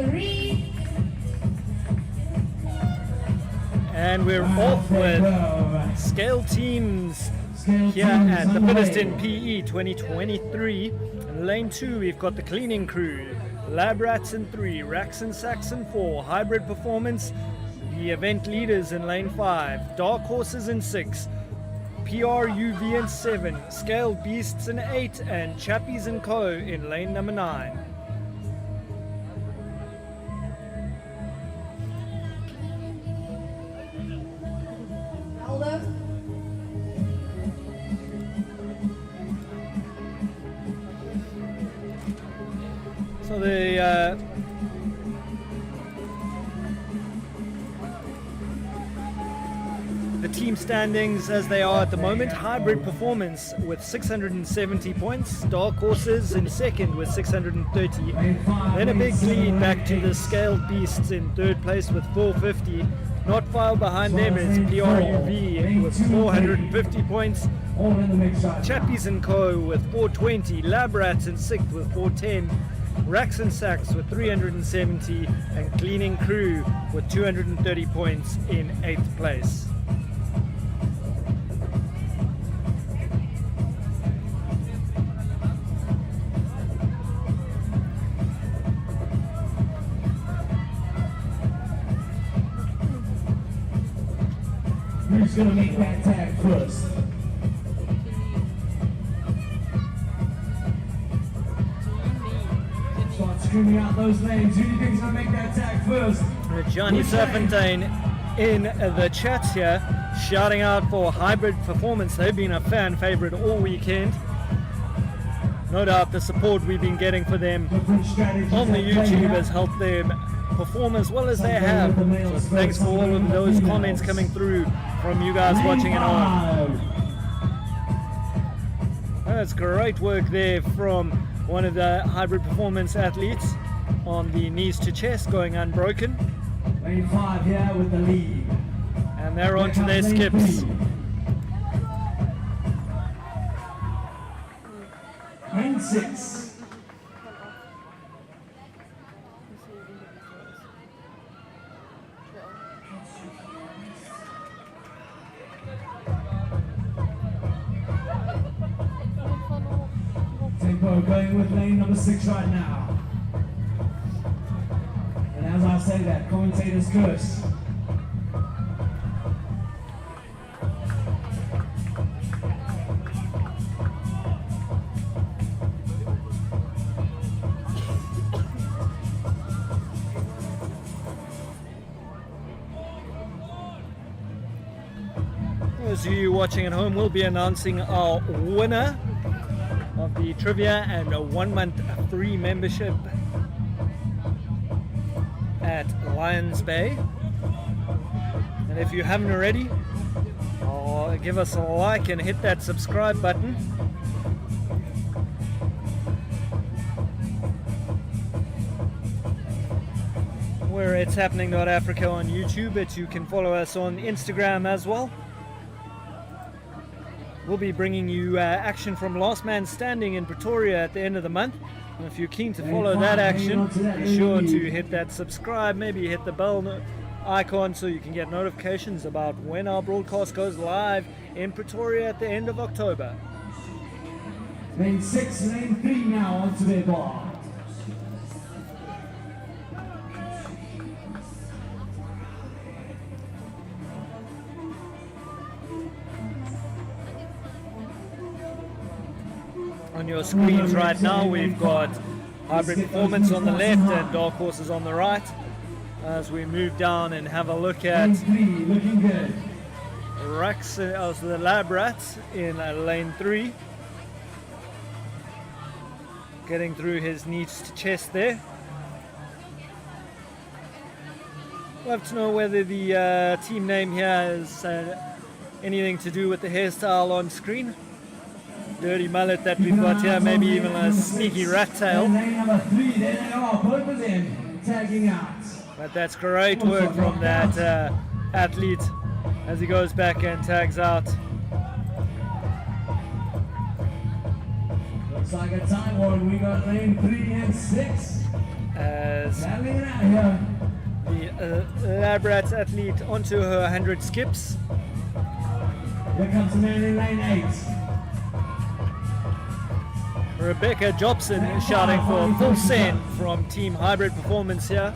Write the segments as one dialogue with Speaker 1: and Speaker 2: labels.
Speaker 1: 3.
Speaker 2: And we're off with scale teams here at the Fittest in PE 2023. In lane 2, we've got the cleaning crew, Lab Rats in 3, Racks and Sacks in 4, Hybrid Performance, the event leaders in lane 5, Dark Horses in 6, PRUV in 7, Scaled Beasts in 8, and Chappies and Co in lane number 9. So the team standings as they are at the moment: Hybrid Performance with 670 points, Dark Horses in second with 630, then a big lead back to the Scaled Beasts in third place with 450. Not far behind them is PRUV with 450 points, Chappies and Co with 420, Lab Rats in sixth with 410, Racks and Sacks with 370, and Cleaning Crew with 230 points in 8th place.
Speaker 3: Who's going to make that tag first? Screaming out those names. Who do you think is going to make that tag first?
Speaker 2: Johnny Serpentine in the chat here, shouting out for Hybrid Performance. They've been a fan favorite all weekend. No doubt the support we've been getting for them on the YouTube has helped them perform as well as they have. So thanks for all of those comments coming through from you guys watching at home. That's great work there from one of the Hybrid Performance athletes on the knees to chest, going unbroken.
Speaker 3: Lane 5 here with the lead.
Speaker 2: And they're on to their skips.
Speaker 3: Lane 6. Tempo going with lane number 6 right now. And as I say that, commentators curse.
Speaker 2: Those of you watching at home, will be announcing our winner of the trivia and a 1-month free membership at Lions Bay. And if you haven't already, give us a like and hit that subscribe button. We're ItsHappening.Africa on YouTube, but you can follow us on Instagram as well. We'll be bringing you action from Last Man Standing in Pretoria at the end of the month. And if you're keen to follow that action, be sure to hit that subscribe, maybe hit the bell icon so you can get notifications about when our broadcast goes live in Pretoria at the end of October.
Speaker 3: Lane 6, lane 3 now onto their bar.
Speaker 2: On your screens right now, we've got Hybrid Performance on the left and Dark Horses on the right. As we move down and have a look at
Speaker 3: looking good.
Speaker 2: Racks, the Lab Rats in lane 3. Getting through his knees to chest there. We'll have to know whether the team name here has anything to do with the hairstyle on screen. Dirty mullet that we've got here, maybe even a sneaky rat tail.
Speaker 3: Lane number 3, there they are, both of them tagging out.
Speaker 2: But that's great work from that athlete as he goes back and tags out.
Speaker 3: Looks like a time one. We got lane 3 and 6.
Speaker 2: as
Speaker 3: Battling it out here.
Speaker 2: the Labrat athlete onto her 100 skips.
Speaker 3: Here comes the man in lane 8.
Speaker 2: Rebecca Jobson is shouting for a full send from Team Hybrid Performance here.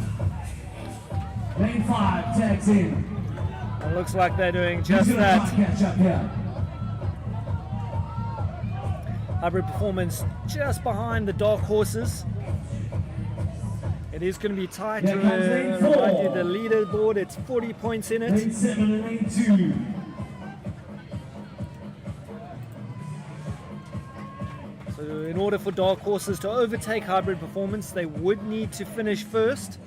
Speaker 3: Lane 5 tags in.
Speaker 2: It looks like they're doing just
Speaker 3: He's gonna try
Speaker 2: that.
Speaker 3: to catch up here.
Speaker 2: Hybrid Performance just behind the Dark Horses. It is going to be tight.
Speaker 3: Here comes lane
Speaker 2: Remind you,
Speaker 3: 4.
Speaker 2: the leaderboard, it's 40 points in
Speaker 3: Lane
Speaker 2: it.
Speaker 3: 7 and lane 2.
Speaker 2: So in order for Dark Horses to overtake Hybrid Performance, they would need to finish first.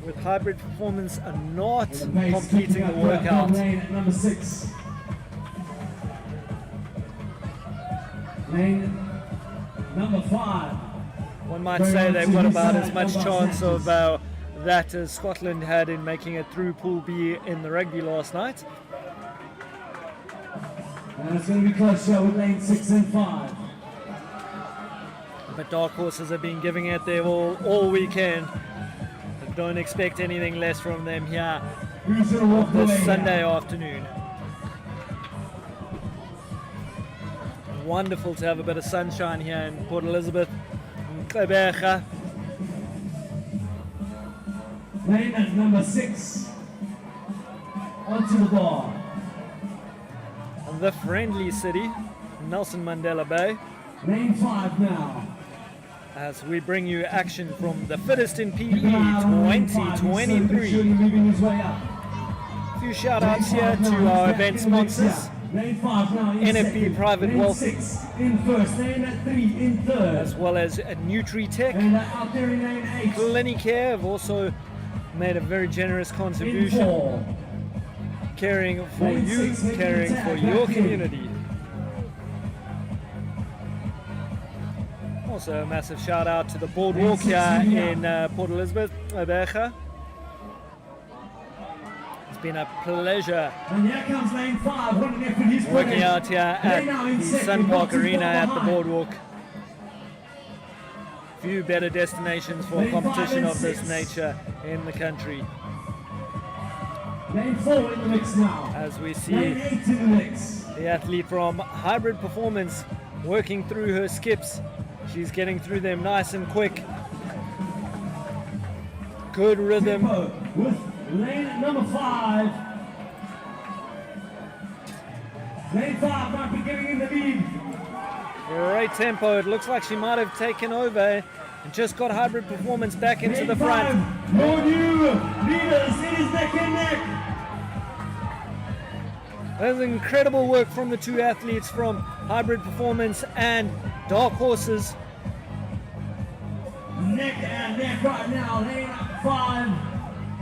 Speaker 2: With Hybrid Performance not
Speaker 3: The pace
Speaker 2: completing
Speaker 3: picking
Speaker 2: the
Speaker 3: up here
Speaker 2: workout.
Speaker 3: from lane at number 6. Lane number 5.
Speaker 2: One might say they've got about as much chance of that as Scotland had in making it through Pool B in the rugby last night.
Speaker 3: And it's going to be close here with lane 6 and 5.
Speaker 2: But Dark Horses have been giving it their all weekend. Don't expect anything less from them here
Speaker 3: Who's going to walk away
Speaker 2: this
Speaker 3: here?
Speaker 2: Sunday afternoon. Wonderful to have a bit of sunshine here in Port Elizabeth and Gqeberha.
Speaker 3: Lane at number 6. Onto the bar.
Speaker 2: The friendly city, Nelson Mandela Bay,
Speaker 3: Lane 5 now.
Speaker 2: as we bring you action from the Fittest in PE
Speaker 3: Keep an eye on lane 5. He's slowly but
Speaker 2: 2023.
Speaker 3: surely moving his way up.
Speaker 2: A few shout outs
Speaker 3: Lane
Speaker 2: here
Speaker 3: 5 now,
Speaker 2: to
Speaker 3: he's
Speaker 2: our
Speaker 3: back
Speaker 2: event
Speaker 3: in the mix
Speaker 2: sponsors.
Speaker 3: here. Lane 5 now in
Speaker 2: NFB
Speaker 3: second.
Speaker 2: Private
Speaker 3: Lane
Speaker 2: Wealth.
Speaker 3: 6 in first. Lane at 3 in third.
Speaker 2: As well as Nutri-Tech.
Speaker 3: And out there in lane 8.
Speaker 2: Clinicare have also made a very generous
Speaker 3: In
Speaker 2: contribution,
Speaker 3: 4.
Speaker 2: caring for
Speaker 3: Lane
Speaker 2: you,
Speaker 3: 6 making
Speaker 2: caring
Speaker 3: attack,
Speaker 2: for your
Speaker 3: back in.
Speaker 2: community. Also a massive shout out to the Boardwalk here in Port Elizabeth, Gqeberha. It's been a pleasure
Speaker 3: And here comes lane 5 running there for his
Speaker 2: working
Speaker 3: footage.
Speaker 2: out here at
Speaker 3: They're now in
Speaker 2: the
Speaker 3: second,
Speaker 2: Sun
Speaker 3: not
Speaker 2: Park
Speaker 3: too
Speaker 2: Arena
Speaker 3: far
Speaker 2: at the
Speaker 3: behind.
Speaker 2: Boardwalk. Few better destinations for
Speaker 3: Lane 5
Speaker 2: competition
Speaker 3: and
Speaker 2: of this
Speaker 3: 6.
Speaker 2: nature in the country.
Speaker 3: Lane 4 in the mix now.
Speaker 2: As we
Speaker 3: Lane
Speaker 2: see
Speaker 3: 8 in the mix.
Speaker 2: the athlete from Hybrid Performance working through her skips. She's getting through them nice and quick. Good rhythm.
Speaker 3: Tempo with lane number 5. Lane 5 might be getting in the lead.
Speaker 2: Great tempo. It looks like she might have taken over and just got Hybrid Performance back into
Speaker 3: Lane
Speaker 2: the front.
Speaker 3: 5, your new leaders. It is neck and neck.
Speaker 2: There's incredible work from the two athletes from Hybrid Performance and Dark Horses.
Speaker 3: Neck and neck right now. Lane 5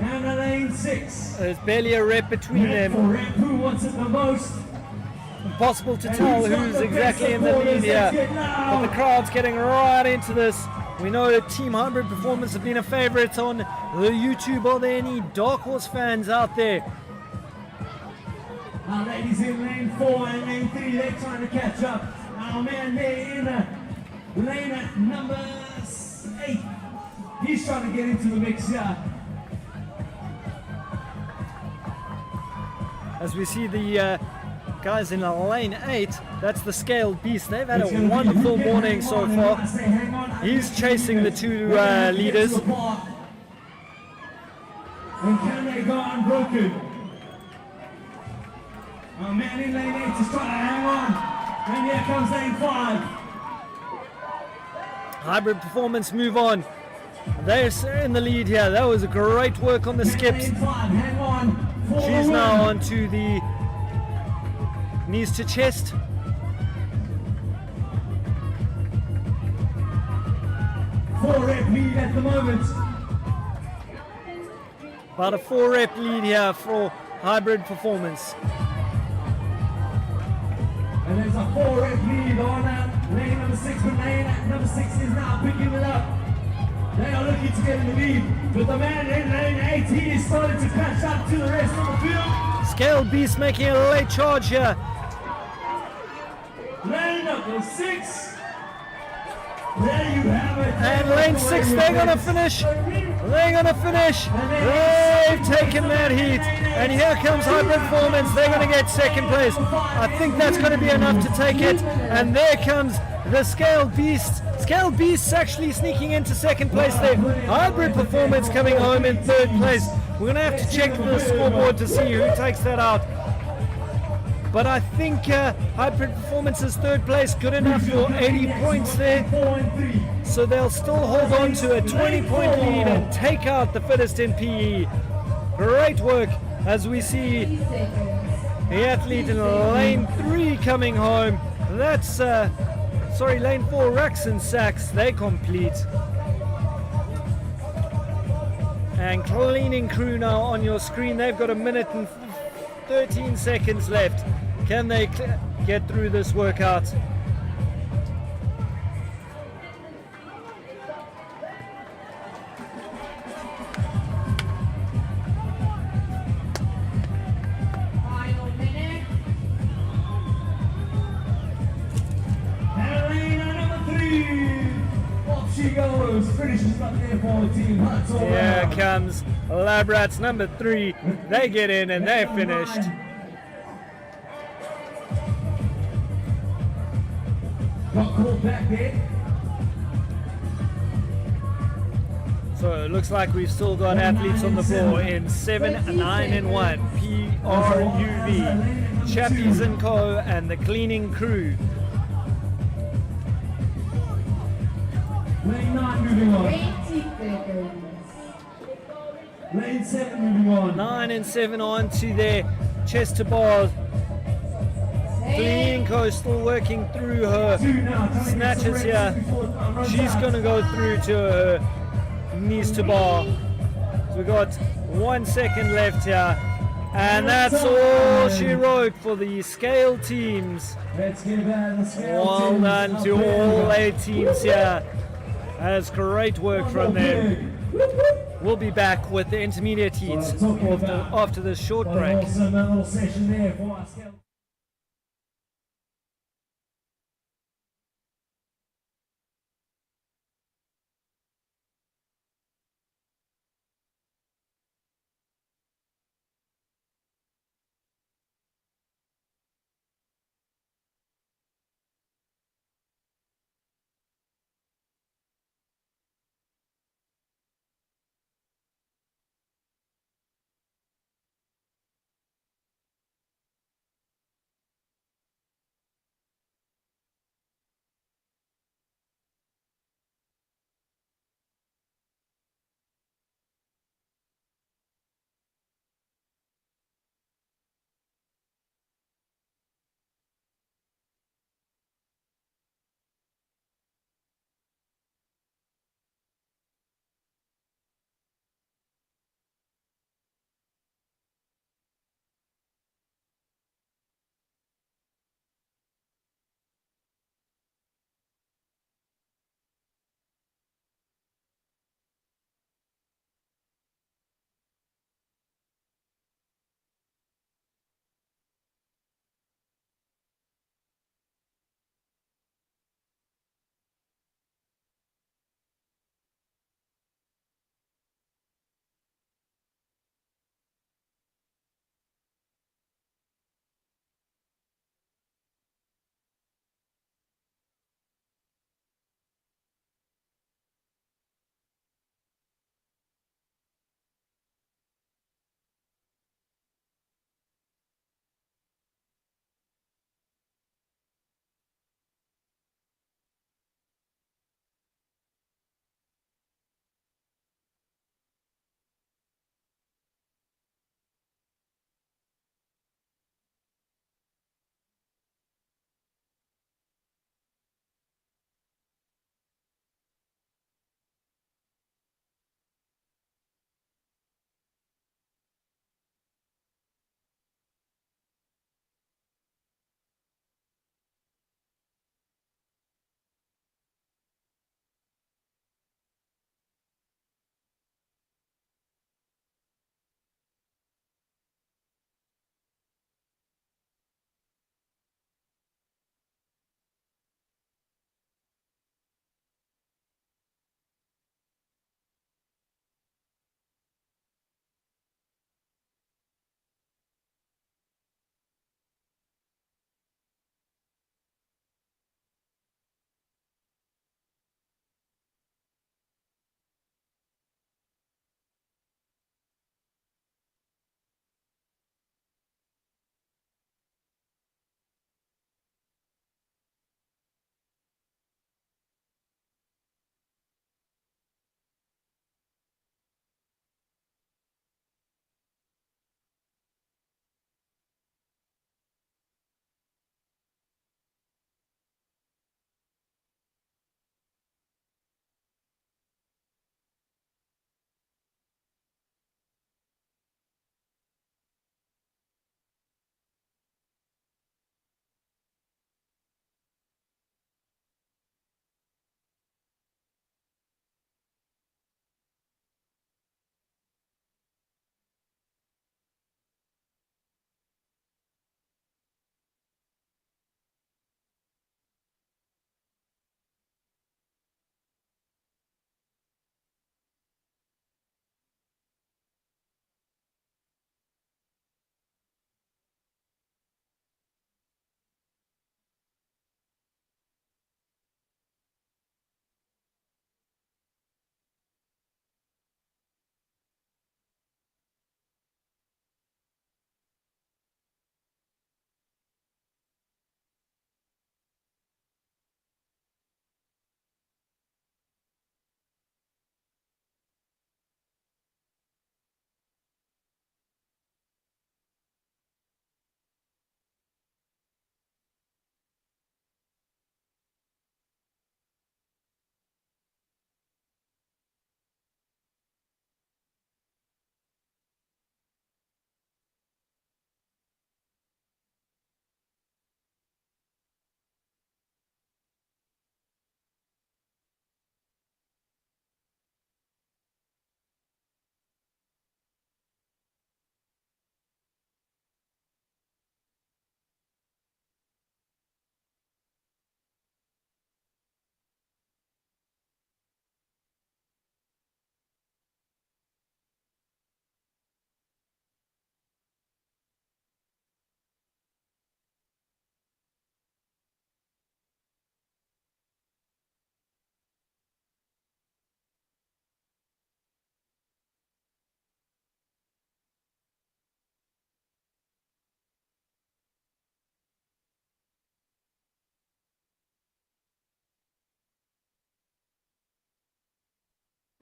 Speaker 3: and the lane 6.
Speaker 2: There's barely a rep between
Speaker 3: Rep for
Speaker 2: them.
Speaker 3: rep. Who wants it the most?
Speaker 2: Impossible to
Speaker 3: And
Speaker 2: tell
Speaker 3: who's got
Speaker 2: who's
Speaker 3: the
Speaker 2: exactly
Speaker 3: best
Speaker 2: in the lead
Speaker 3: supporters?
Speaker 2: here.
Speaker 3: Let's get loud.
Speaker 2: But the crowd's getting right into this. We know that Team Hybrid Performance have been a favorite on the YouTube. Are there any Dark Horse fans out there?
Speaker 3: Our ladies in lane 4 and lane 3, they're trying to catch up. Our man there in lane at number 8. He's trying to get into the mix here.
Speaker 2: As we see the guys in lane 8, that's the Scaled Beast. They've had
Speaker 3: It's
Speaker 2: a
Speaker 3: gonna be
Speaker 2: wonderful
Speaker 3: who can
Speaker 2: morning
Speaker 3: hang
Speaker 2: so
Speaker 3: on, and when I
Speaker 2: far.
Speaker 3: say hang on, I
Speaker 2: He's
Speaker 3: mean
Speaker 2: chasing the two
Speaker 3: They're gonna have to get
Speaker 2: leaders.
Speaker 3: to the bar. And can they go unbroken? Our man in lane 8 is trying to hang on. And here comes lane 5.
Speaker 2: Hybrid Performance move on. They're in the lead here. That was a great work on the skips.
Speaker 3: Lane 5, hang on. For
Speaker 2: She's
Speaker 3: the
Speaker 2: now
Speaker 3: win.
Speaker 2: on to the knees to chest.
Speaker 3: Four-rep lead at the moment.
Speaker 2: About a 4-rep lead here for Hybrid Performance.
Speaker 3: And there's a 4-rep lead on lane number 6, but lane number 6 is now picking it up. They are looking to get in the lead, but the man in lane 8, he is starting to catch up to the rest of the field.
Speaker 2: Scaled Beast making a late charge here.
Speaker 3: Lane number 6. There you have it.
Speaker 2: And lane 6, they're going to finish. They're going to finish. They've taken that heat. And here comes Hybrid Performance. They're going to get second place. I think that's going to be enough to take it. And there comes the Scale Beast. Scale Beast's actually sneaking into second place there. Hybrid Performance coming home in third place. We're going to have to check the scoreboard to see who takes that out. But I think Hybrid Performance is third place, good enough for 80 points there. So they'll still hold on to a 20-point lead and take out the Fittest in PE. Great work as we see the athlete in lane 3 coming home. That's, lane 4, Racks and Sacks, they complete. And Cleaning Crew now on your screen. They've got 1 minute and 13 seconds left. Can they get through this workout?
Speaker 1: Final minute.
Speaker 3: Helena number 3. Off she goes. Finishes up there for the team. Hats all
Speaker 2: Here
Speaker 3: around.
Speaker 2: comes Lab Rats number 3. They get in and they're finished.
Speaker 3: Got caught back there.
Speaker 2: So it looks like we've still got athletes on the floor in 7, 9 and 1. PRUV, Chappies and Co. and the Cleaning Crew.
Speaker 3: Lane 9 moving on.
Speaker 1: 80 seconds.
Speaker 3: Lane 7 moving on.
Speaker 2: 9 and 7 on to their chest to bar. Cleaning Co. still working through her snatches here. She's going to go through to her knees to bar. So we've got 1 second left here. And that's all she wrote for the scale teams.
Speaker 3: Let's give out the scale
Speaker 2: Well
Speaker 3: teams.
Speaker 2: done to all 8 teams here. That's great work from them. We'll be back with the intermediate heats after this short break.
Speaker 3: Awesome little session there for our scale.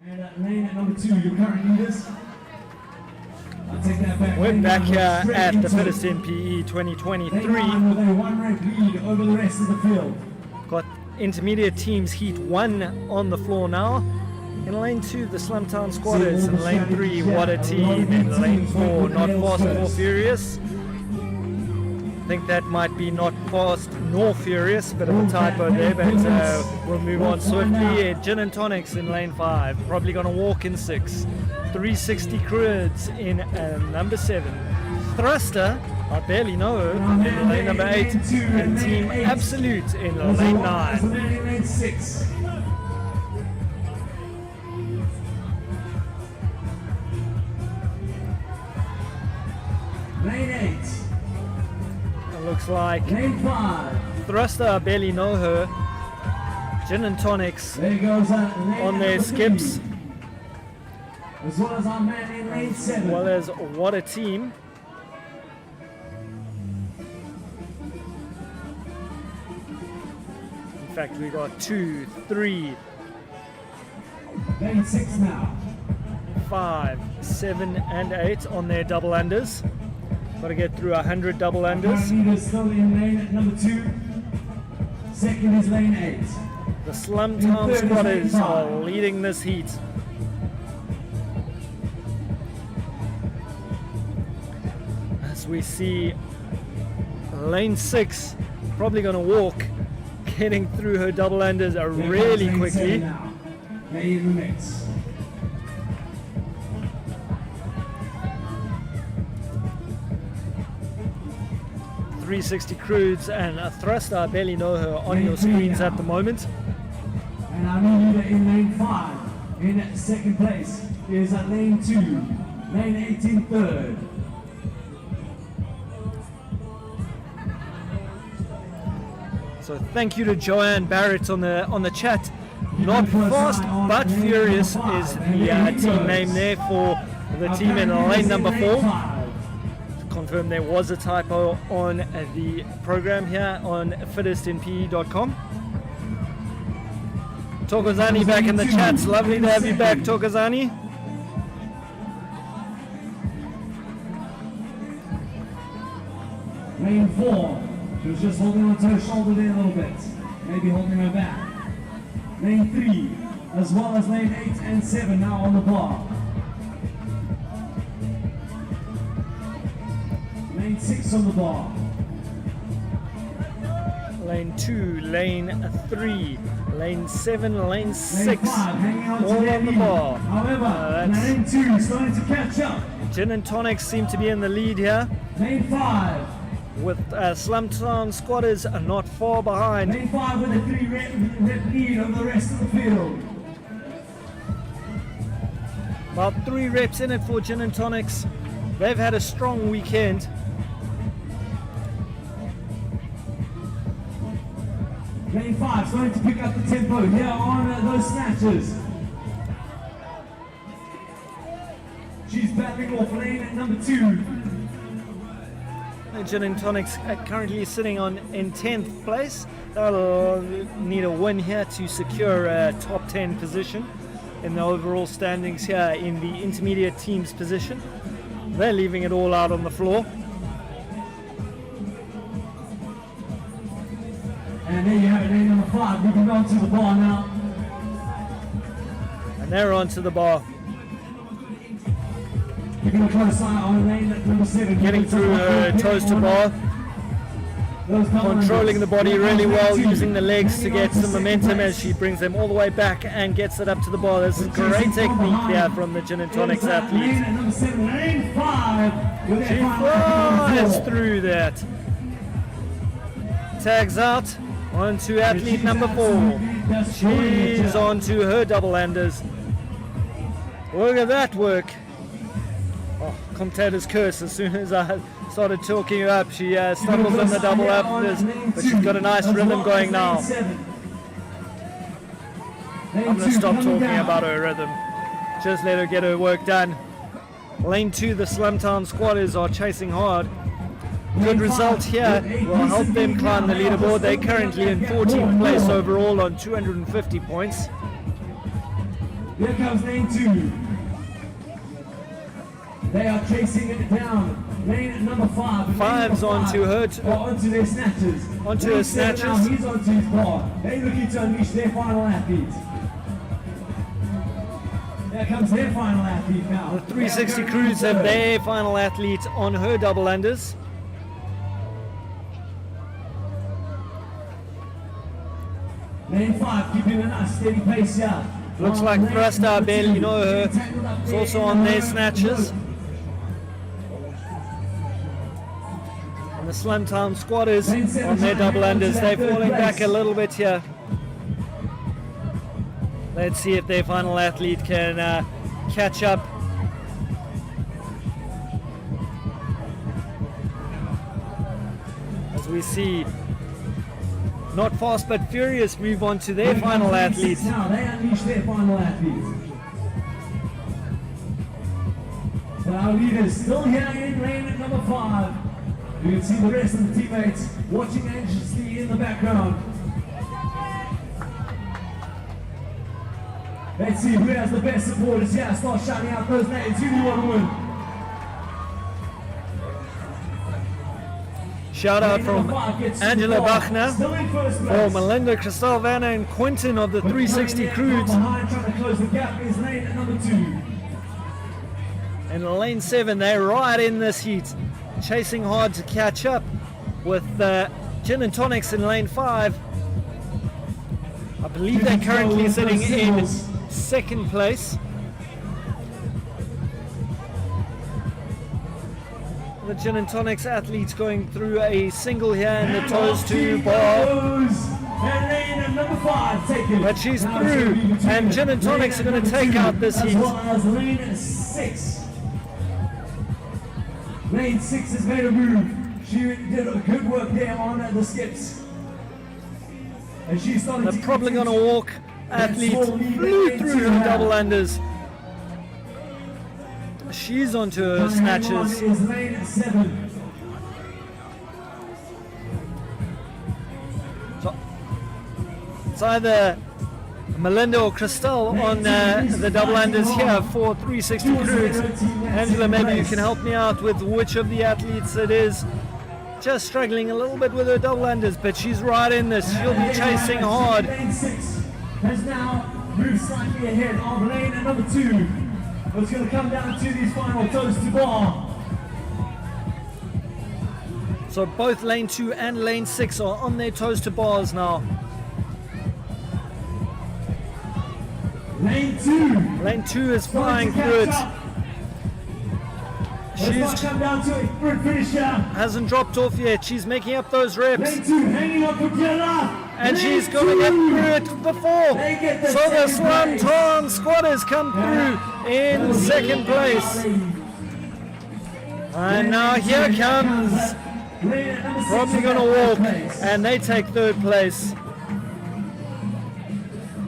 Speaker 3: And lane at number 2, your current leaders. I'll take that back.
Speaker 2: We're back here
Speaker 3: Straight
Speaker 2: at the
Speaker 3: into
Speaker 2: Fittest
Speaker 3: it.
Speaker 2: MPE 2023.
Speaker 3: Lane 1 with a 1-rank lead over the rest of the field.
Speaker 2: Got intermediate teams heat 1 on the floor now. In lane 2, the Slumtown Squatters. In lane 3, What a Team. In lane 4, Not Fast Nor Furious. I think that might be Not Fast Nor Furious, bit of a typo there, but we'll move on swiftly. Gin and Tonics in lane 5, probably going to walk in 6. 360 Crudes in number 7. Thruster, I barely know her, in lane number 8. And Team Absolute in lane 9.
Speaker 3: Lane 6. Lane 8.
Speaker 2: Looks like
Speaker 3: Lane 5.
Speaker 2: Thruster, I barely know her. Gin and Tonics
Speaker 3: There goes lane
Speaker 2: on their
Speaker 3: number 3.
Speaker 2: skips,
Speaker 3: As well as our man in lane 7.
Speaker 2: well as What a Team. In fact, we got 2, 3,
Speaker 3: Lane 6 now.
Speaker 2: 5, 7, and 8 on their double unders. Got to get through 100 double unders.
Speaker 3: Current leader still in lane at number 2. Second is lane 8.
Speaker 2: The Slumtown Squatters are leading this heat. As we see lane 6 probably going to walk, getting through her double unders really
Speaker 3: Lane
Speaker 2: quickly.
Speaker 3: 7 now. Lane in the mix.
Speaker 2: .360 Crudes and a Thruster, I barely know her, on your screens at the moment.
Speaker 3: And our new leader in lane 5. In second place is at lane 2. Lane 8 in third.
Speaker 2: So thank you to Joanne Barrett on the chat. Not Fast but Furious is the team name there for the team in lane number 4. Confirm there was a typo on the program here on fittestnpe.com. Tokozani back in the chats. Lovely to have you back, Tokozani.
Speaker 3: Lane 4. She was just holding onto her shoulder there a little bit. Maybe holding her back. Lane 3, as well as lane 8 and 7 now on the bar. Lane 6 on the bar.
Speaker 2: Lane 2, lane 3, lane 7, lane 6,
Speaker 3: Lane 5 hanging on to
Speaker 2: all
Speaker 3: their
Speaker 2: on the
Speaker 3: lead.
Speaker 2: bar.
Speaker 3: However, lane 2 is starting to catch up.
Speaker 2: Gin and Tonics seem to be in the lead here,
Speaker 3: Lane 5.
Speaker 2: with Slumtown Squatters not far behind.
Speaker 3: Lane 5 with a 3-rep lead over the rest of the field.
Speaker 2: About 3 reps in it for Gin and Tonics. They've had a strong weekend.
Speaker 3: Lane 5 starting to pick up the tempo here on those snatches. She's battling off lane at number 2.
Speaker 2: Gin and Tonics currently sitting in 10th place. They'll need a win here to secure a top 10 position in the overall standings here in the intermediate teams position. They're leaving it all out on the floor.
Speaker 3: And there you have it, lane number 5 moving on to the bar now.
Speaker 2: And they're onto the bar.
Speaker 3: Keeping a close eye on lane number 7.
Speaker 2: Getting through her toes to bar. Controlling the body really well, using the legs to get some momentum as she brings them all the way back and gets it up to the bar. This is great technique here from the Gin and Tonics athlete.
Speaker 3: Lane number 7, lane 5. With
Speaker 2: She flies through that. Tags out onto athlete number 4. She's onto her double unders. Look at that work. Oh, commentator's curse. As soon as I started talking her up, she stumbles on the double unders, but she's got a nice rhythm going now. I'm going to stop talking about her rhythm. Just let her get her work done. Lane 2, the Slumtown Squatters are chasing hard. Good result here will help them climb the leaderboard. They're currently in 14th place overall on 250 points.
Speaker 3: Here comes lane 2. They are chasing it down. Lane number 5.
Speaker 2: Five's onto her.
Speaker 3: Onto their snatches.
Speaker 2: Onto
Speaker 3: Lane
Speaker 2: her
Speaker 3: 7
Speaker 2: snatches.
Speaker 3: Now he's onto his bar. They're looking to unleash their final athlete. Here comes their final athlete now.
Speaker 2: The 360 crews have their final athlete on her double unders.
Speaker 3: Lane 5 keeping a nice steady pace here.
Speaker 2: Looks like
Speaker 3: Lane
Speaker 2: Thruster, I
Speaker 3: number
Speaker 2: barely
Speaker 3: 2,
Speaker 2: know her.
Speaker 3: tangled up
Speaker 2: It's
Speaker 3: there
Speaker 2: also
Speaker 3: in
Speaker 2: on
Speaker 3: the
Speaker 2: their
Speaker 3: home
Speaker 2: snatches.
Speaker 3: rope.
Speaker 2: And the Slim Town Squatters on their double unders. They're falling back a little bit here. Let's see if their final athlete can catch up. As we see, Not Fast But Furious move on to their final athlete.
Speaker 3: Now they unleash their final athlete. But our leaders still here in lane number 5. You can see the rest of the teammates watching anxiously in the background. Let's see who has the best supporters here. Start shouting out those names. Who do you want to win?
Speaker 2: Shout out
Speaker 3: Lane
Speaker 2: from
Speaker 3: number 5 gets to
Speaker 2: Angela
Speaker 3: the ball.
Speaker 2: Bachner,
Speaker 3: Still in first
Speaker 2: for
Speaker 3: place.
Speaker 2: Melinda, Christelle Vanna and Quentin of the 360 crews.
Speaker 3: Behind trying to close the gap is lane number 2.
Speaker 2: In lane 7, they're right in this heat, chasing hard to catch up with Gin and Tonics in lane 5. I believe they're currently sitting in second place. The Gin and Tonics athletes going through a single here in the toes to bar.
Speaker 3: And lane number 5 taken.
Speaker 2: But she's
Speaker 3: Now
Speaker 2: through,
Speaker 3: it's gonna be
Speaker 2: and Gin and Tonics are going to take out this heat.
Speaker 3: As well as lane 6. Lane 6 has made a move. She did a good work there on the skips. And she's starting
Speaker 2: They're probably going to walk. Athlete flew through her double unders. She's onto her snatches.
Speaker 3: Is lane 7.
Speaker 2: So it's either Melinda or Christelle on the double unders here for 360 crews. Angela, maybe you can help me out with which of the athletes it is. Just struggling a little bit with her double unders, but she's right in this. She'll be chasing hard.
Speaker 3: Lane 6 has now moved slightly ahead of lane number 2. It's going to come down to these final toes to bar.
Speaker 2: So both lane 2 and lane 6 are on their toes to bars now.
Speaker 3: Lane 2.
Speaker 2: Lane 2 is flying through it.
Speaker 3: She's come down to a sprint finish here.
Speaker 2: Hasn't dropped off yet. She's making up those reps.
Speaker 3: Lane 2 hanging on for Jella.
Speaker 2: And she's going to get through it before. So the Slim Town Squatters come through in second place. And now here comes, probably going to walk, and they take third place.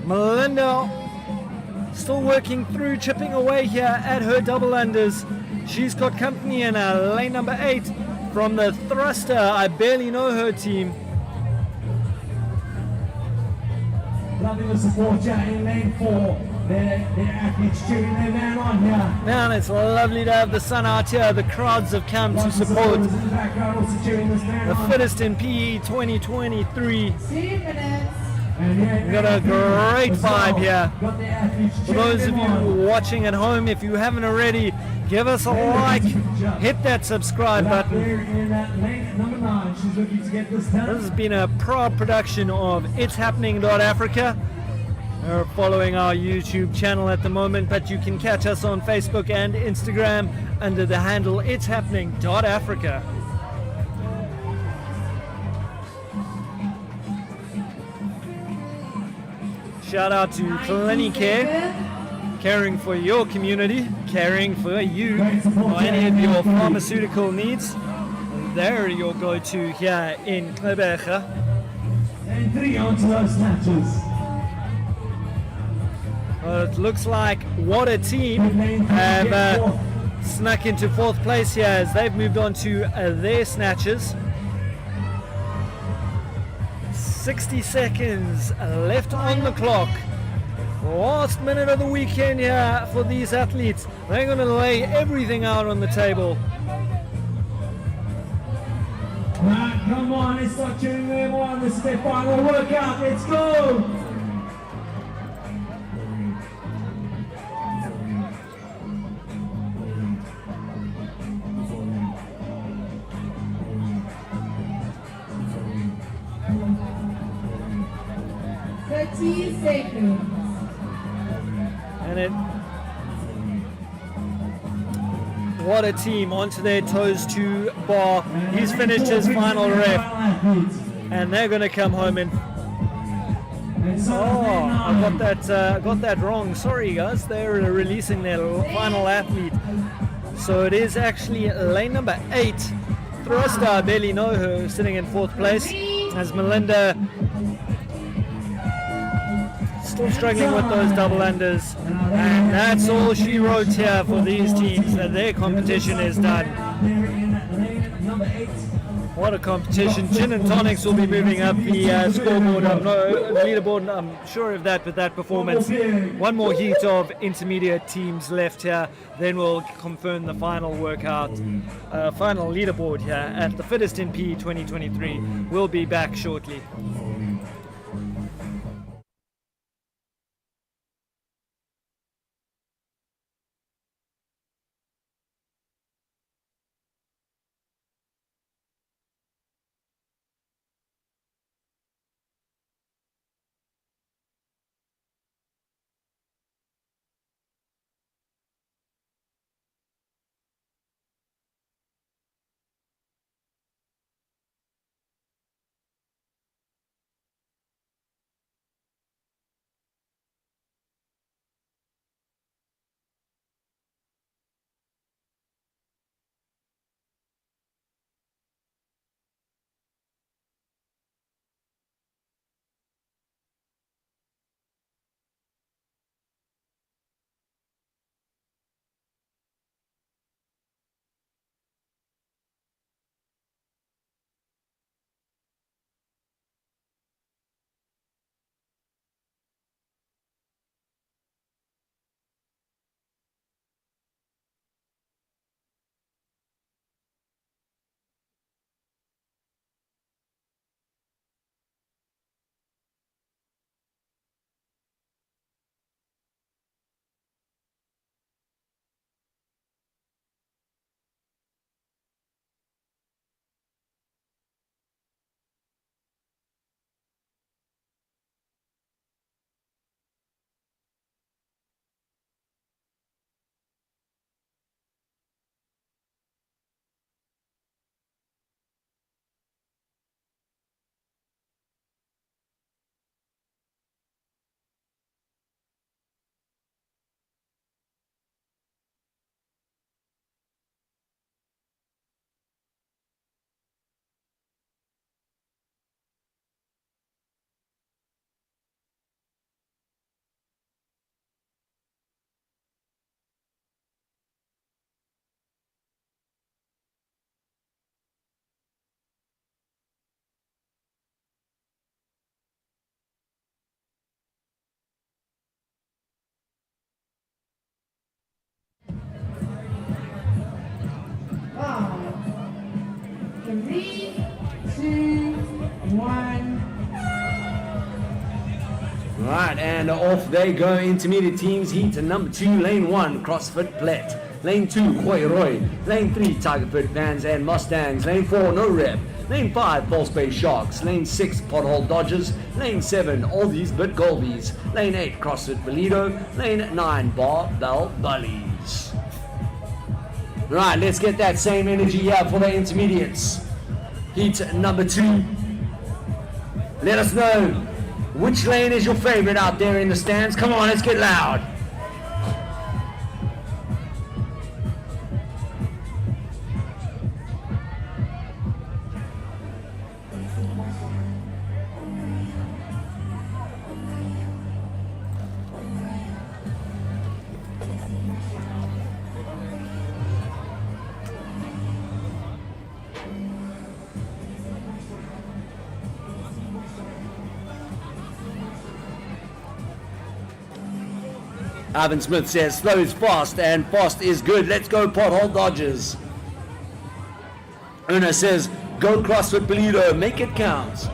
Speaker 2: Melinda still working through, chipping away here at her double unders. She's got company in lane number 8 from the Thruster. I barely know her team.
Speaker 3: Loving the support here in lane 4. Their athletes cheering their man on here.
Speaker 2: Man, it's lovely to have the sun out here. The crowds have come to support
Speaker 3: In the background also cheering this man
Speaker 2: the
Speaker 3: on.
Speaker 2: Fittest in PE 2023.
Speaker 1: 2 minutes.
Speaker 3: And yeah,
Speaker 2: We've got a great
Speaker 3: as well.
Speaker 2: vibe here.
Speaker 3: Got the athletes
Speaker 2: For
Speaker 3: cheering
Speaker 2: those of
Speaker 3: them
Speaker 2: you
Speaker 3: on.
Speaker 2: watching at home, if you haven't already, give us a like, hit that subscribe
Speaker 3: Out
Speaker 2: button.
Speaker 3: there in that lane number 9, she's looking to get this done.
Speaker 2: This has been a proud production of ItsHappening.Africa. We're following our YouTube channel at the moment, but you can catch us on Facebook and Instagram under the handle ItsHappening.Africa. Shout out to Clinicare, caring for your community, caring for you, or any of your pharmaceutical needs. They're your go-to here in Kleiberge.
Speaker 3: And 3 onto those snatches.
Speaker 2: It looks like what a team have snuck into 4th place here as they've moved on to their snatches. 60 seconds left on the clock. Last minute of the weekend here for these athletes. They're going to lay everything out on the table.
Speaker 3: Right, come on, let's start tuning them on. This is their final workout. Let's go.
Speaker 1: 30 seconds.
Speaker 2: And it, what a team, onto their toes to bar. He's finished his final rep, and they're going to come home and I got that wrong. Sorry guys, they're releasing their final athlete. So it is actually lane number 8. Thruster, I barely know her, sitting in 4th place, as Melinda still struggling with those double unders. And that's all she wrote here for these teams, that their competition is done. What a competition. Gin and Tonics will be moving up the scoreboard. Leaderboard, I'm sure of that with that performance. One more heat of intermediate teams left here, then we'll confirm the final workout, final leaderboard here at the Fittest in PE 2023. We'll be back shortly.
Speaker 1: Three, two, one.
Speaker 3: Right, and off they go. Intermediate teams heat number 2, lane 1, CrossFit Plet. Lane 2, Hoi Roy. Lane 3, Tigerfit Vans and Mustangs. Lane 4, No Rep. Lane 5, False Bay Sharks. Lane 6, Pothole Dodgers. Lane 7, All These But Goldies. Lane 8, CrossFit Valido. Lane 9, Barbell Bullies. Right, let's get that same energy here for the intermediates. Heat number 2. Let us know which lane is your favorite out there in the stands. Come on, let's get loud. Ivan Smith says slow is fast and fast is good. Let's go pothole dodgers. Una says go CrossFit Toledo, make it count.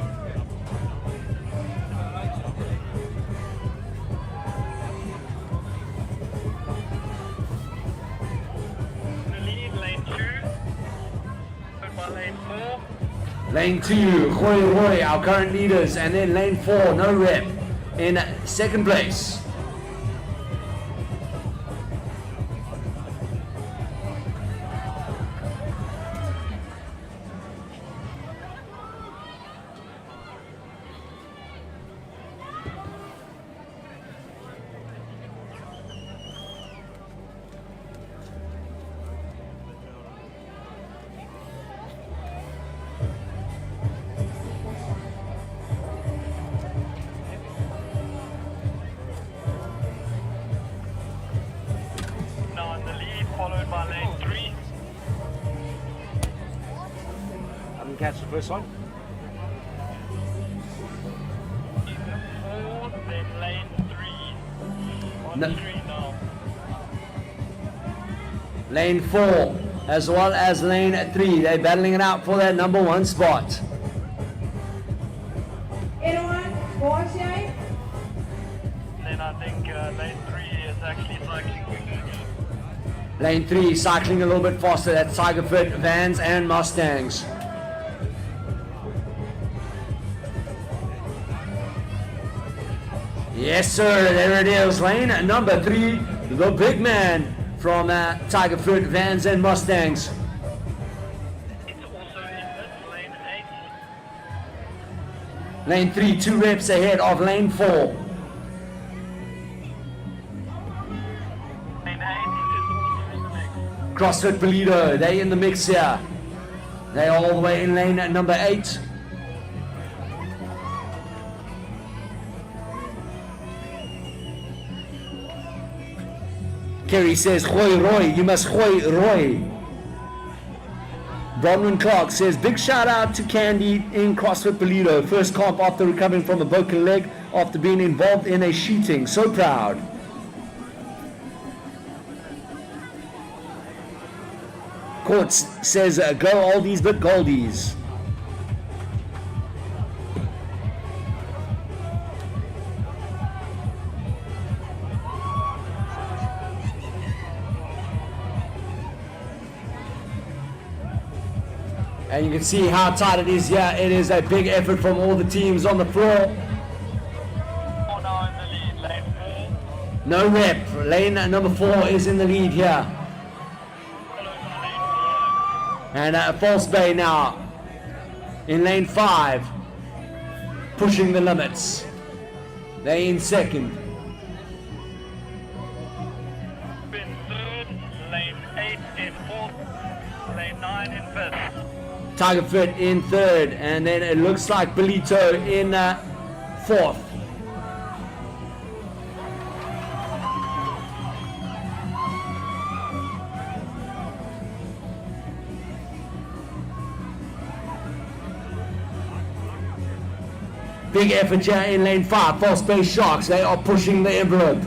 Speaker 3: Lane 2, Roy, our current leaders, and then lane 4, no rep, in second place. Catch the first one.
Speaker 4: Then lane 3.
Speaker 3: No.
Speaker 4: 3 now.
Speaker 3: Lane 4 as well as lane 3. They're battling it out for that number 1 spot.
Speaker 1: Anyone? Watch it.
Speaker 4: Then I think lane 3 is actually cycling quicker.
Speaker 3: Lane 3 cycling a little bit faster. That's Tiger Fit, Vans and Mustangs. Yes, sir, there it is. Lane number 3, the big man from Tiger Fruit, Vans and Mustangs.
Speaker 4: It's also in this lane 8.
Speaker 3: Lane 3, 2 reps ahead of lane 4.
Speaker 4: Lane 8 is also in the mix.
Speaker 3: CrossFit Toledo, they in the mix here. They are all the way in lane number 8. Kerry says, Hoi Roy, you must Hoi Roy. Bronwyn Clark says, big shout out to Candy in CrossFit Toledo. First comp after recovering from a broken leg after being involved in a shooting. So proud. Courts says, go oldies but goldies. And you can see how tight it is here. It is a big effort from all the teams on the floor.
Speaker 4: Oh, now in the lead, lane 4.
Speaker 3: No rep. Lane number 4 is in the lead here. And False Bay now in lane 5, pushing the limits. They in second.
Speaker 4: In third, lane 8 in fourth, lane 9 in fifth.
Speaker 3: Tiger Fit in third, and then it looks like Belito in fourth. Big effort here in lane 5, False Bay Sharks. They are pushing the envelope.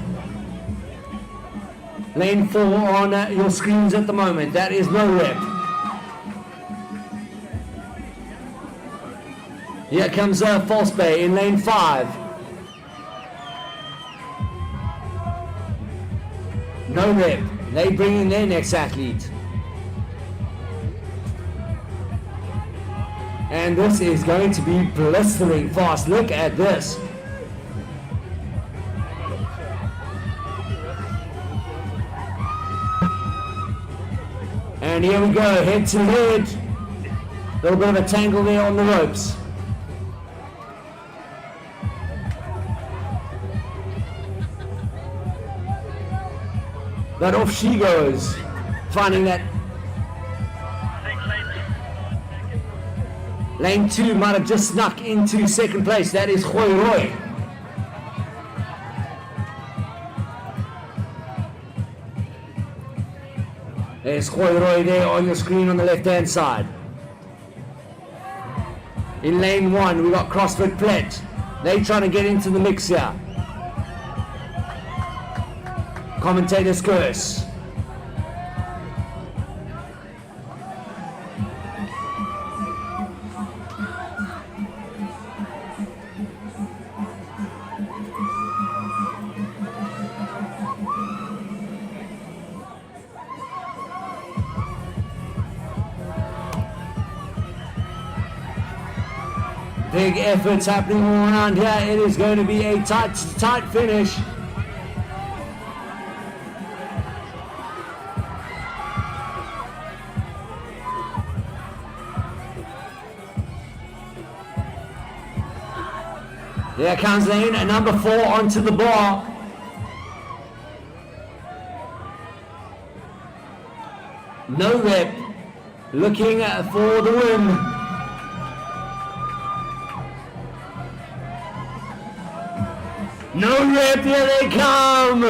Speaker 3: Lane 4 on your screens at the moment. That is no rep. Here comes False Bay in lane 5. No rep. They bring in their next athlete. And this is going to be blistering fast. Look at this. And here we go, head to head. A little bit of a tangle there on the ropes. But off she goes, finding that lane 2 might have just snuck into second place. That is Hoi Roy. There's Hoi Roy there on your screen on the left hand side. In lane 1 we got CrossFit Pledge. They're trying to get into the mix here. commentator's curse. Big efforts happening all around here. It is going to be a tight finish. Here comes lane number 4 onto the bar. No rep, looking for the win. No rep, here they come!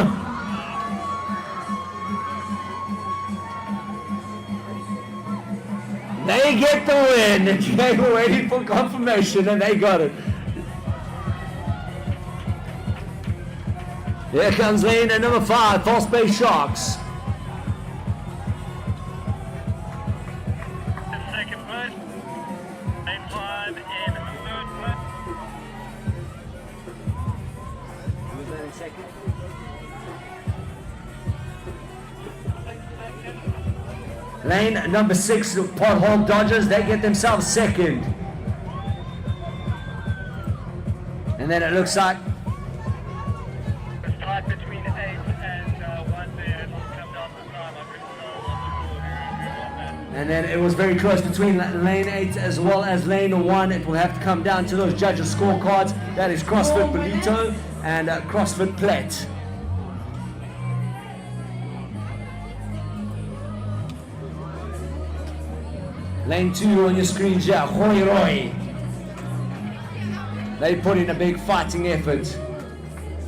Speaker 3: They get the win. They were waiting for confirmation and they got it. Here comes lane number 5, False Base Sharks.
Speaker 4: Second place. Lane 5 in third place.
Speaker 3: Lane number 6, Pothole Dodgers, they get themselves second. And then it looks like
Speaker 4: It's tied between 8 and 1 there. It'll come down to time. I couldn't tell who won that.
Speaker 3: and then it was very close between lane 8 as well as lane 1. It will have to come down to those judges' scorecards. That is CrossFit Bonito and CrossFit Plat. Lane 2 on your screen here, Hoi Roy. They put in a big fighting effort.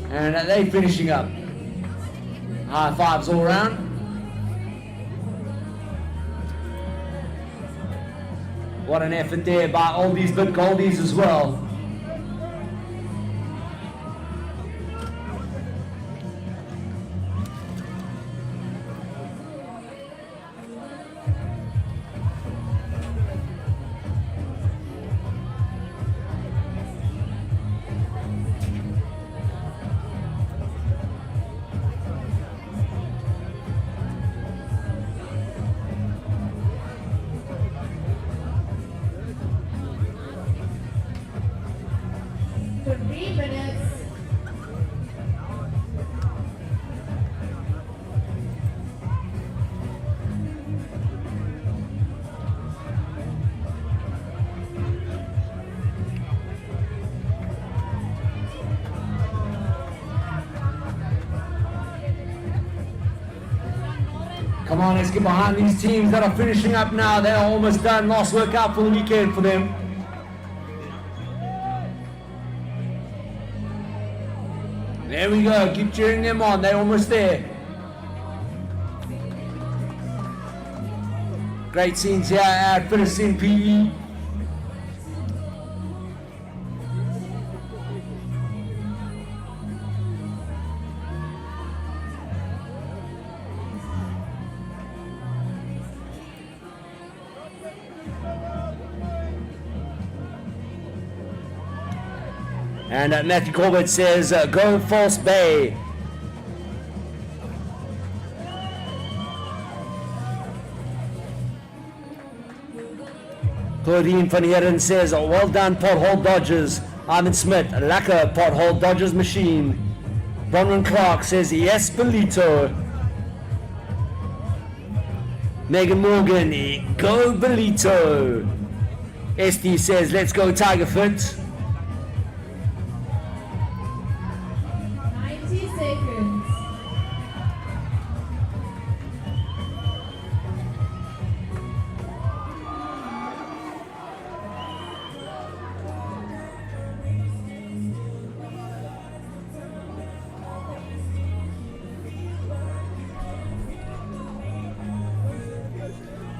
Speaker 3: And they finishing up. High fives all around. What an effort there by Oldies but Goldies as well.
Speaker 1: For 3 minutes.
Speaker 3: Come on, let's get behind these teams that are finishing up now. They're almost done. Last workout for the weekend for them. There we go. Keep cheering them on. They're almost there. Great scenes here at Fittest in PE. And Matthew Corbett says, go False Bay. Claudine van Heeren says, well done Pothole Dodgers. Ivan Smith, lekker Pothole Dodgers machine. Bronwyn Clark says, yes Belito. Megan Morgan, go Belito. Esty says, let's go Tiger Fit.
Speaker 1: 90 seconds.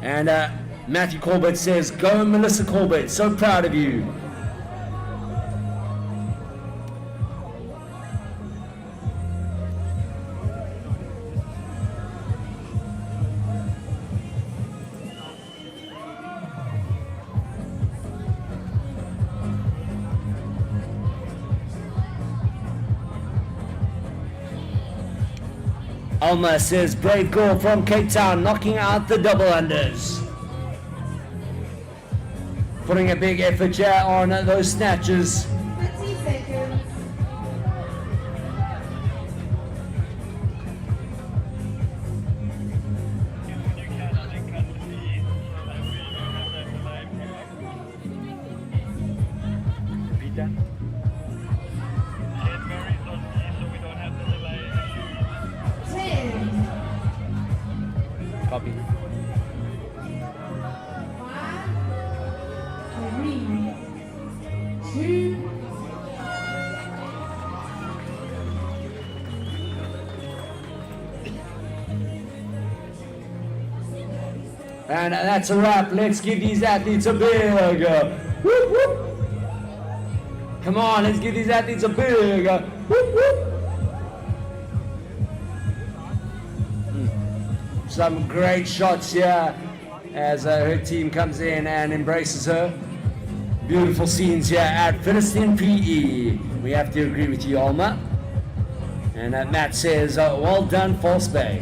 Speaker 3: And Matthew Corbett says, go Melissa Corbett, so proud of you. Alma says, brave girl from Cape Town, knocking out the double unders. Putting a big effort here on those snatches.
Speaker 1: 30 seconds.
Speaker 2: Beat that.
Speaker 4: It varies on me, so we don't have the delay issue.
Speaker 1: 10,
Speaker 2: Copy.
Speaker 1: 5, 3, 2,
Speaker 3: And that's a wrap. Let's give these athletes a big whoop whoop. Come on, let's give these athletes a big whoop whoop. Some great shots here as her team comes in and embraces her. Beautiful scenes here at Fittest in PE. We have to agree with you, Alma. And Matt says, well done, False Bay.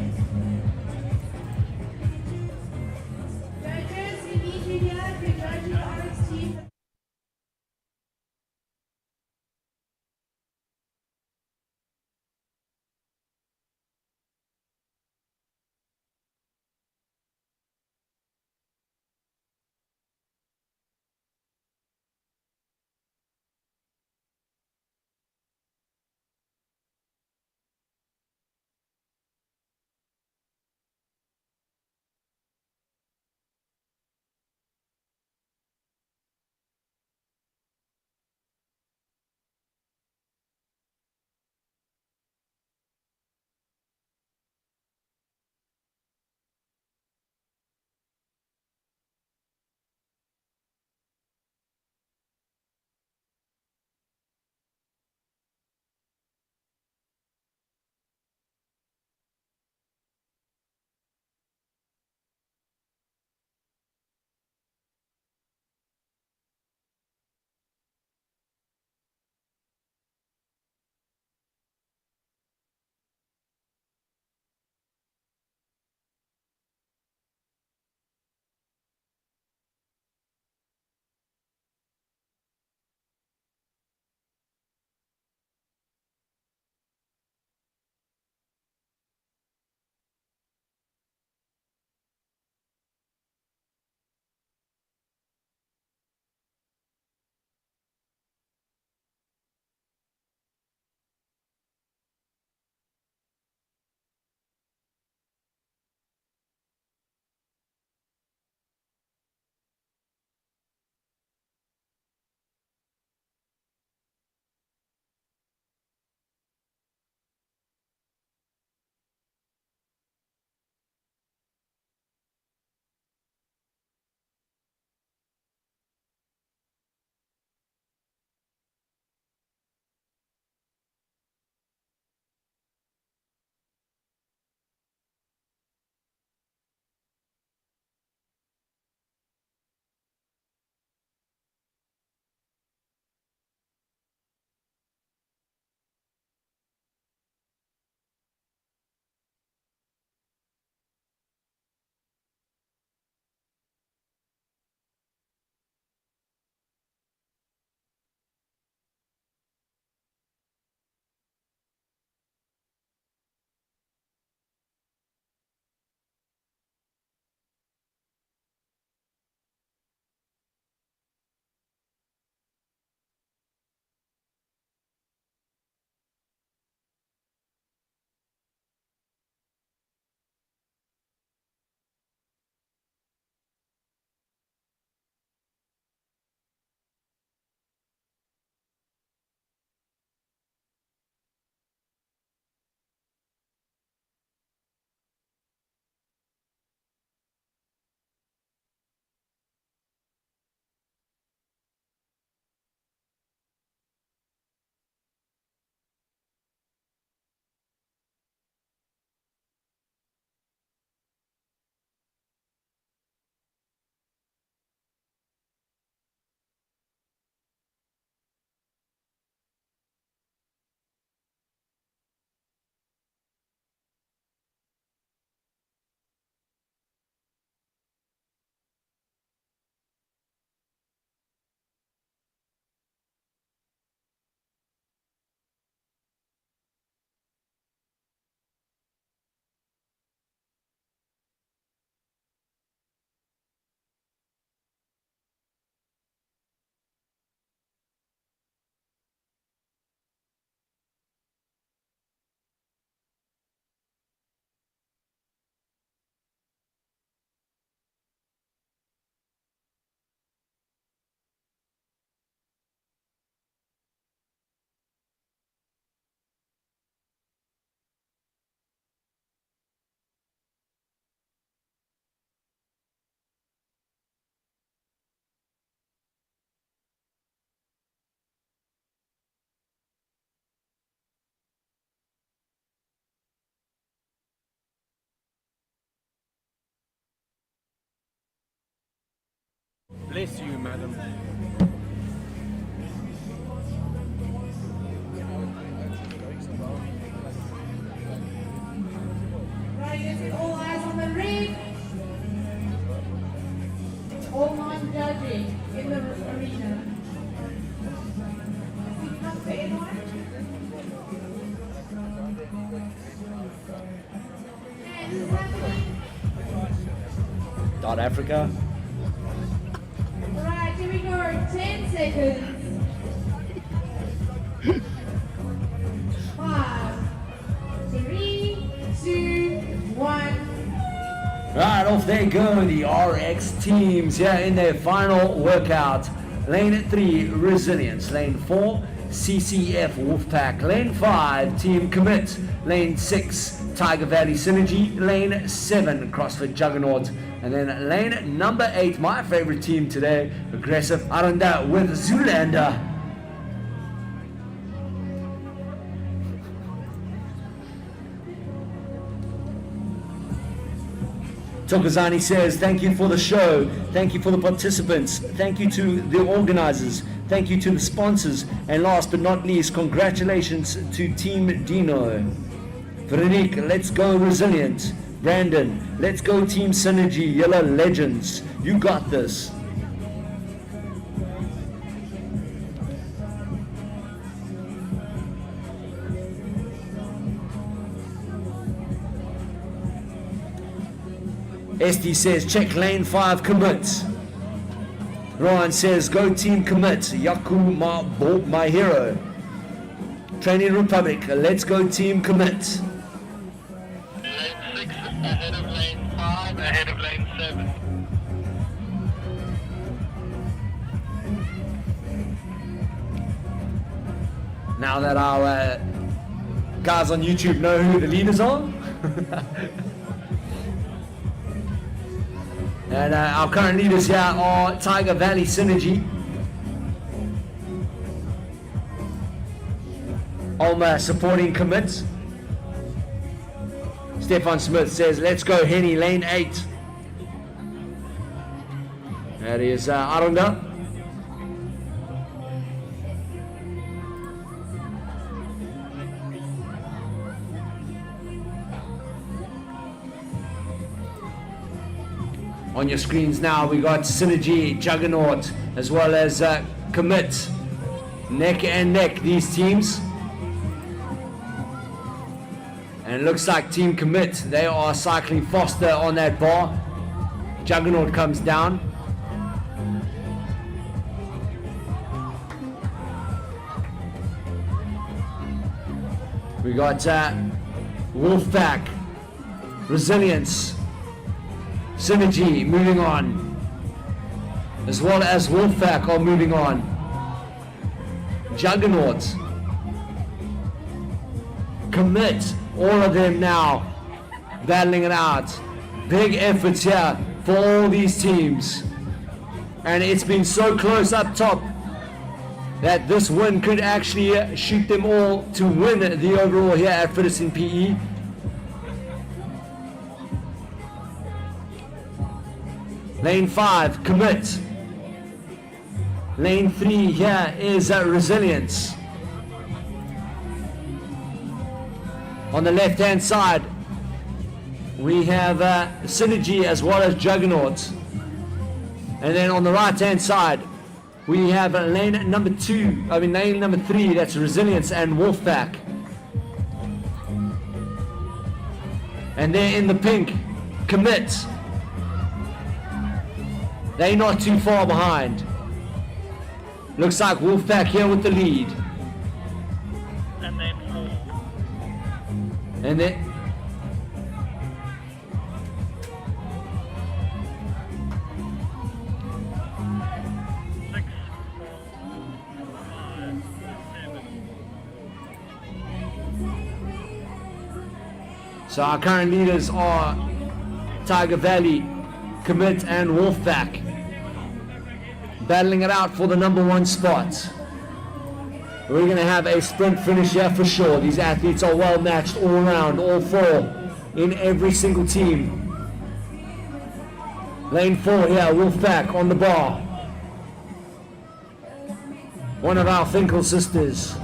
Speaker 5: bless you, madam.
Speaker 1: Right, this is all eyes on the ring. All non-judging in the arena. Not for anyone. And this is happening.
Speaker 2: .Africa.
Speaker 1: Right, here we go. 10 seconds. 5, 3, 2, 1.
Speaker 3: Right, off they go, the RX teams here in their final workout. Lane 3, Resilience. Lane 4, CCF Wolfpack. Lane 5, Team Commit. Lane 6, Tiger Valley Synergy. Lane 7, CrossFit Juggernaut. And then lane number 8, my favorite team today, Aggressive Aranda with Zoolander. Tokozani says, thank you for the show, thank you for the participants, thank you to the organizers, thank you to the sponsors, and last but not least, congratulations to Team Dino. Veronique, let's go Resilient. Brandon, let's go Team Synergy, Yellow Legends. You got this. Esty says, check lane 5, commit. Ryan says, go team commit. Yaku, my hero. Training Republic, let's go team commit.
Speaker 4: Lane 6 ahead of lane 5, ahead of lane 7.
Speaker 3: Now that our guys on YouTube know who the leaders are. And our current leaders here are Tiger Valley Synergy, Alma supporting commit. Stefan Smith says, let's go Henny, lane 8. That is Arunda. On your screens now, we got Synergy, Juggernaut, as well as Commit. Neck and neck, these teams. And it looks like Team Commit, they are cycling faster on that bar. Juggernaut comes down. We got Wolfpack, Resilience, Synergy moving on, as well as Wolfpack are moving on. Juggernaut, Commit, all of them now battling it out. Big efforts here for all these teams, and it's been so close up top that this win could actually shoot them all to win the overall here at Fittest in PE. Lane 5, Commit. Lane 3 here is Resilience. On the left hand side, we have Synergy as well as Juggernaut. And then on the right hand side, we have lane number 3, that's Resilience and Wolfpack. And there in the pink, Commit. They're not too far behind. Looks like Wolfpack here with the lead.
Speaker 4: And then 4.
Speaker 3: And then
Speaker 4: 6, 4, 5, 7.
Speaker 3: so our current leaders are Tiger Valley, Commit and Wolfpack, battling it out for the number 1 spot. We're going to have a sprint finish here for sure. These athletes are well matched all around, all 4 in every single team. Lane 4 here, Wolfpack on the bar. one of our Finkel sisters.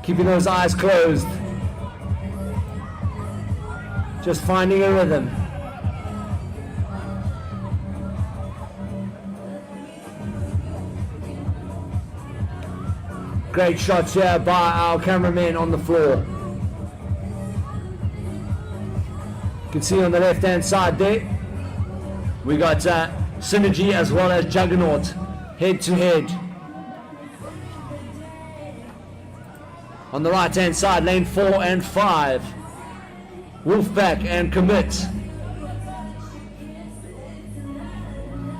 Speaker 3: Keeping those eyes closed. Just finding a rhythm. Great shots here by our cameramen on the floor. You can see on the left hand side there, we got Synergy as well as Juggernaut head to head. On the right hand side, lane 4 and 5, Wolfpack and Commit.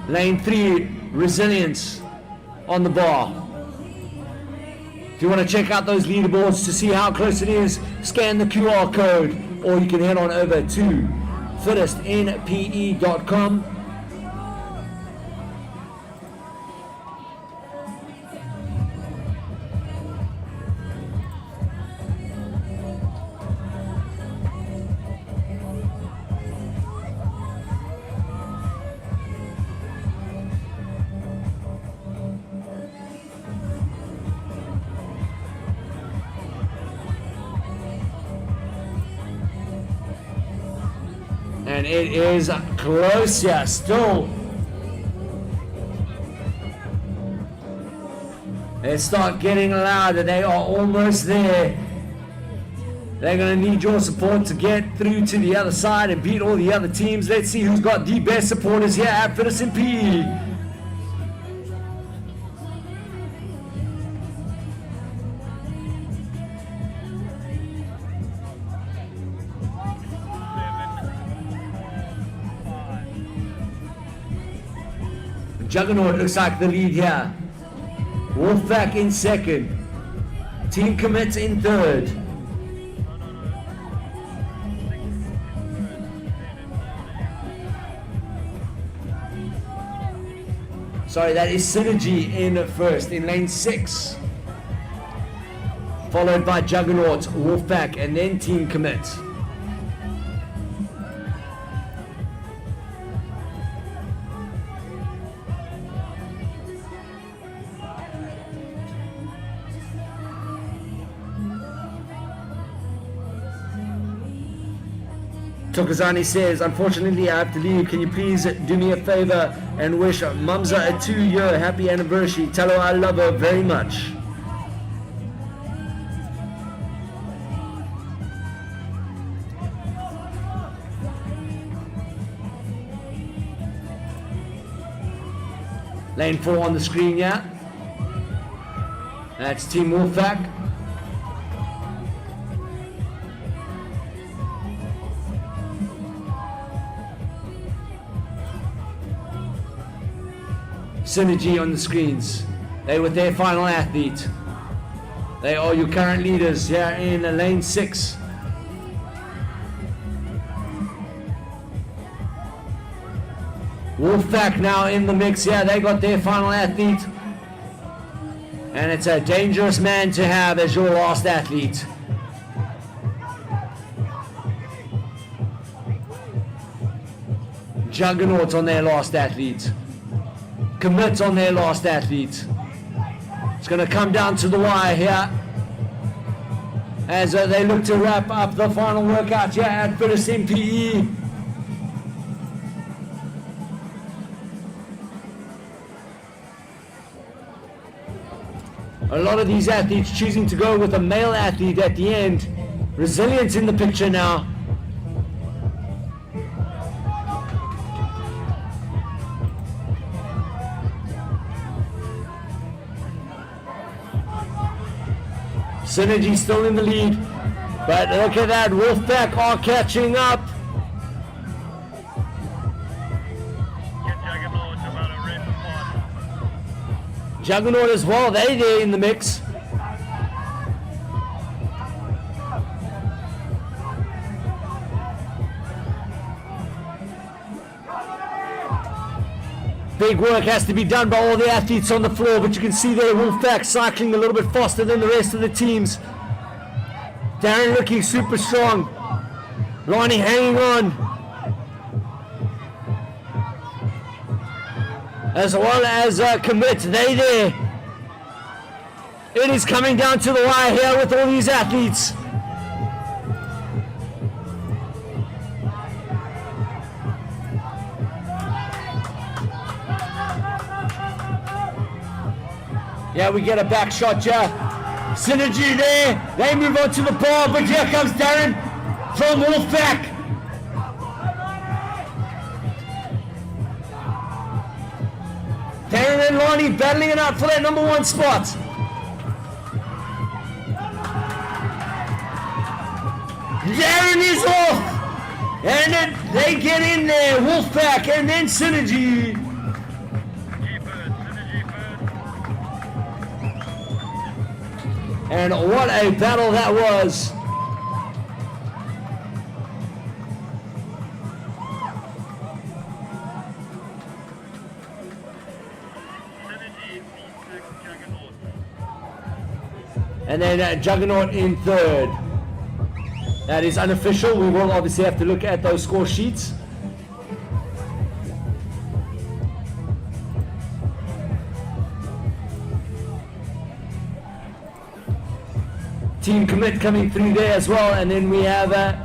Speaker 3: Lane 3, Resilience on the bar. If you want to check out those leaderboards to see how close it is, scan the QR code, or you can head on over to fittestnpe.com. And it is close here still. They start getting louder. They are almost there. They're going to need your support to get through to the other side and beat all the other teams. Let's see who's got the best supporters here at Fittest in PE. Juggernaut looks like the lead here. Wolfpack in second. Team Commit in third. Sorry, that is Synergy in first, in lane 6. Followed by Juggernaut, Wolfpack, and then Team Commit. Tokozani says, unfortunately I have to leave. Can you please do me a favor and wish Mumza a 2-year happy anniversary? Tell her I love her very much. Lane 4 on the screen, yeah. That's Team Wolfpack. Synergy on the screens. They with their final athlete. They are your current leaders here in lane 6. Wolfpack now in the mix here. They got their final athlete. And it's a dangerous man to have as your last athlete. Juggernaut on their last athlete. Commit on their last athlete. It's going to come down to the wire here as they look to wrap up the final workout here at Fittest MPE. A lot of these athletes choosing to go with a male athlete at the end. Resilience in the picture now. Synergy still in the lead, but look at that, Wolfpack are catching up. Juggernaut as well, they there in the mix. Big work has to be done by all the athletes on the floor, but you can see there Wolfpack cycling a little bit faster than the rest of the teams. Darren looking super strong. Lonnie hanging on. as well as Commit. They there. It is coming down to the wire here with all these athletes. Yeah, we get a back shot here. Synergy there. They move on to the ball, but here comes Darren from Wolfpack. Darren and Lonnie battling it out for that number 1 spot. Darren is off. And then they get in there, Wolfpack, and then Synergy. And what a battle that was. And then Juggernaut in 3rd. That is unofficial. We will obviously have to look at those score sheets. Team Commit coming through there as well, and then we have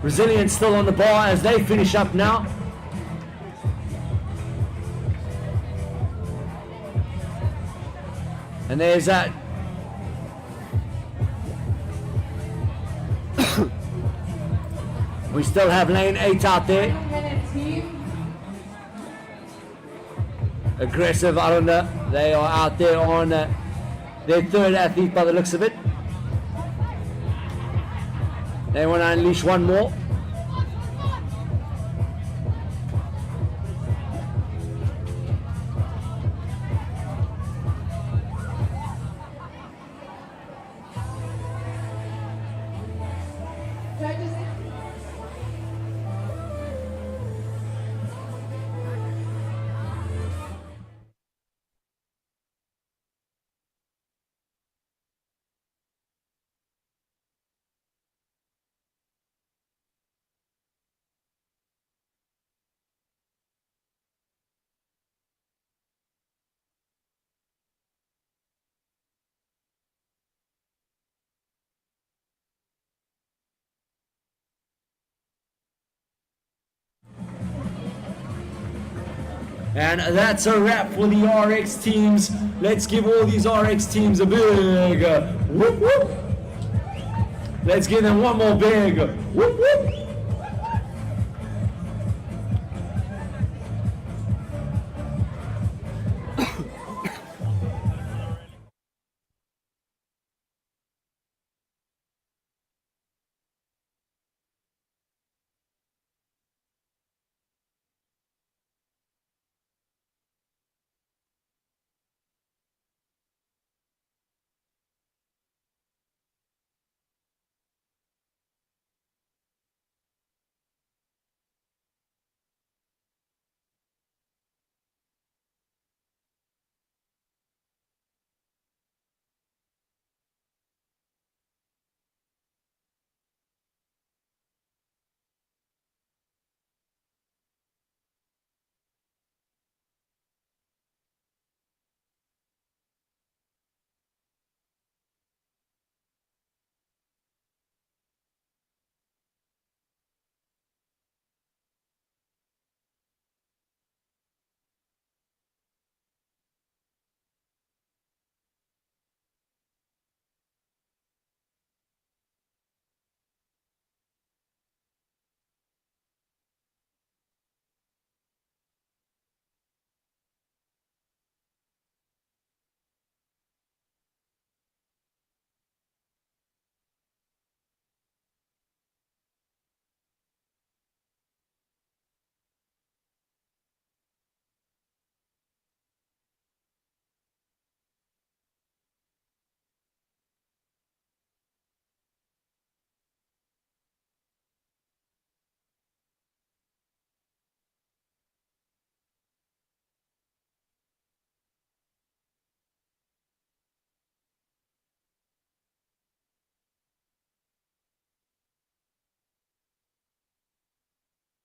Speaker 3: Resilience still on the bar as they finish up now. And there's that. We still have lane 8 out there. Aggressive Arunda. They are out there on their 3rd athlete by the looks of it. They want to unleash one more. And that's a wrap for the RX teams. Let's give all these RX teams a big whoop whoop. Let's give them one more big whoop whoop.